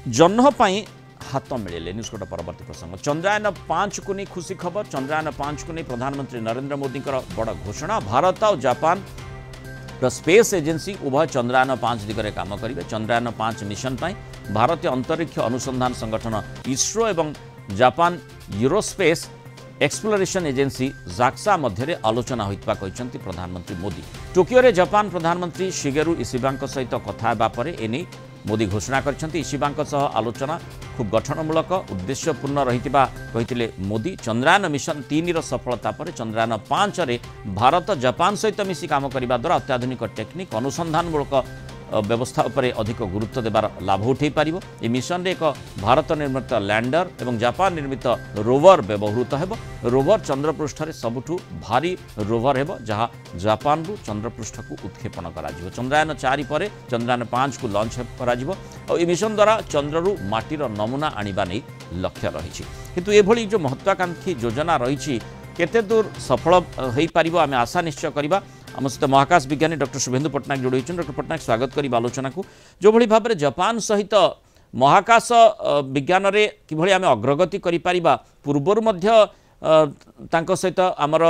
जह्न हाथ मिले न्यूज़ परवर्ती प्रसंग चंद्रयान 5 को नहीं खुशी खबर चंद्रयान 5 को नहीं प्रधानमंत्री नरेंद्र मोदी बड़ घोषणा भारत और जापान स्पेस एजेंसी उभय चंद्रयान 5 दिगरे काम करेंगे चंद्रयान 5 मिशन पर भारतीय अंतरिक्ष अनुसंधान संगठन इसरो एवं जापान यूरोस्पेस एक्सप्लोरेशन एजेंसी जाक्सा मध्य आलोचना होता कहते प्रधानमंत्री मोदी टोकियो रे जापान प्रधानमंत्री शिगेरु इशिबा सहित कथा एने मोदी घोषणा करछंती इशिबा आलोचना खूब गठनमूलक उद्देश्यपूर्ण रहितिबा कहिथिले मोदी चंद्रयान मिशन 3 रो सफलता पर चंद्रयान 5 रे भारत जापान सहित मिसी काम करिबा द्वारा अत्याधुनिक टेक्निक अनुसंधानमूलक व्यवस्था उपरे अधिक गुरुत्व देवार लाभ उठे पारिबो ए मिशन रे एक भारत निर्मित लैंडर एवं जापान निर्मित रोवर व्यवहृत हेबो रोवर चंद्रपृष्ठ रे सबुठु भारी रोवर हेबो जहाँ जापान रु चंद्रपृष्ठ को उत्क्षेपण करा जिवो चंद्रयान 4 पर चंद्रयान 5 को लॉन्च करा जिवो और ए मिशन द्वारा चंद्र रु माटीर नमूना आनिबा नै लक्ष्य रहिछि किंतु एभली जो महत्वाकांक्षी योजना रहिछि केते दूर सफल होई पारिबो आमे आशा निश्चय करिबा आम सहित महाकाश विज्ञानी डॉक्टर शुभेन्दु पट्टनायक जोड़ी डॉक्टर पट्टनायक स्वागत करी आलोचना को जो भली भाव में जापान सहित महाकाश विज्ञान रे किभली आमे अग्रगति करि पारिबा पूर्वर मध्य तांको सहित आमर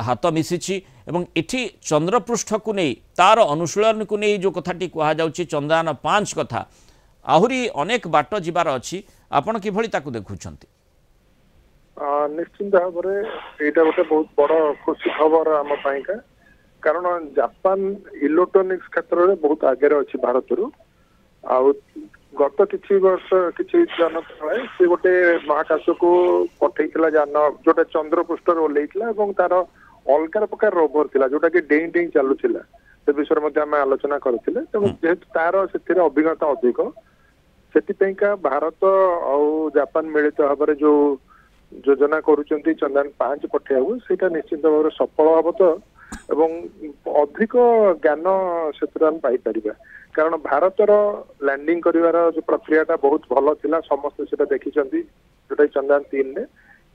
हाथ मिसिछि एवं एठी चंद्रपृष्ठ को नहीं तार अनुशीलन को नहीं जो कथाटी कहा जाउछि चंद्रयान 5 कथा आहुरी अनेक बाट जिबार अछि आपण किभली ताकू देखुछंती निश्चित भाव में एटा गोटे बहुत बड़ खुशी खबर आम पाइका कारण जापान इलेक्ट्रोनिक्स क्षेत्र में बहुत आगे अच्छी भारत रु गत किछि वर्ष किछि जन तले से गोटे महाकाश को पठेइथिला जान जोटा चंद्रपृष्ठ ओल्लेइथिला एवं तार अलग प्रकार रोवर थिला जोटा कि डेई डेई चलुथिला से विषय में आम आलोचना करथिले तेणु जेहेतु तार से अभिज्ञता अधिक से भारत और जापान मिलित भाव में जो योजना करुचंती चंद्रयान 5 पठेइबो सेटा निश्चित भाव सफल हम तो एवं अधिक ज्ञान क्षेत्र हम पाई परिबा कारण भारतर लैंडिंग करिवार जो प्रक्रिया बहुत भल थिला समस्त सेटा देखिचंती जोटा चंद्रयान 3 ने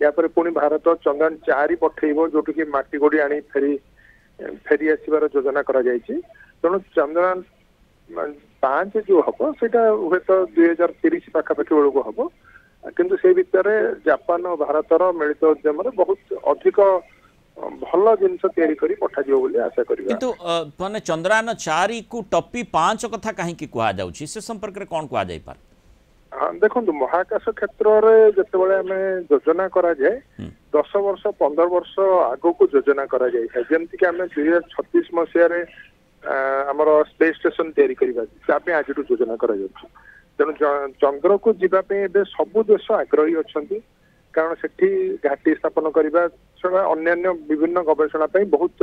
या पर पुणी भारत चंद्रयान 4 पठेइबो जोटि कि माटी गोडी आनी फेरी आसीबार योजना करा जायछि तेणु चंद्रयान 5 जो हबो सेटा हुए तो 2030 पाखापाखि बेलू हम किंतु से भितर जापान और भारतर मिलित उद्यम बहुत अधिक भल जिनस तैयारी करी पठा जिवो बोली आशा करिबा किंतु माने चंद्रयान 4 को टप्पी 5 कथा काहे की कहा जाउछि से संपर्क रे कोन कहा जाय पार हां देखंतु महाकाश क्षेत्र रे जते बेले हमें योजना करा जाय 10 वर्ष 15 वर्ष आगो को योजना करा जाय जेमति कि हमें 2036 मसिया रे हमर स्पेस स्टेशन तैयारी करिबा तापे आजिटु योजना करा जाउछि तेणु चंद्र को जीवा पे एबे सब देश आग्रही अछंती कारण सेठी घाटी स्थापन करबा छडा अन्य विभिन्न गवेषणा पे बहुत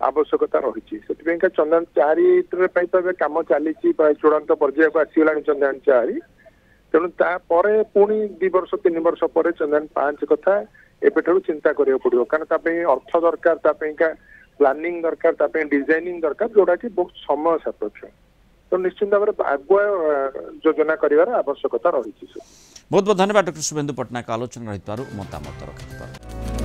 आवश्यकता रही से चंद्रयान 4 पे तो काम चली चूड़ांत पर्याय को आसीगलानी चंद्रयान 4 तेणु तापर पुणी 2 वर्ष 3 वर्ष पर चंद्रयान 5 कथा एबेठू चिंता करिया पड़िबो कारण तापे अर्थ दरकार तापे का प्लानिंग दरकार तापे डिजाइनिंग दरकार जोड़ा कि बहुत समय सापेक्ष तो निश्चित भाव में आगुआ योजना करिवार आवश्यकता रही बहुत बहुत धन्यवाद डॉक्टर शुभेन्दु पट्टनायक आलोचना रही मतामत रखिथार।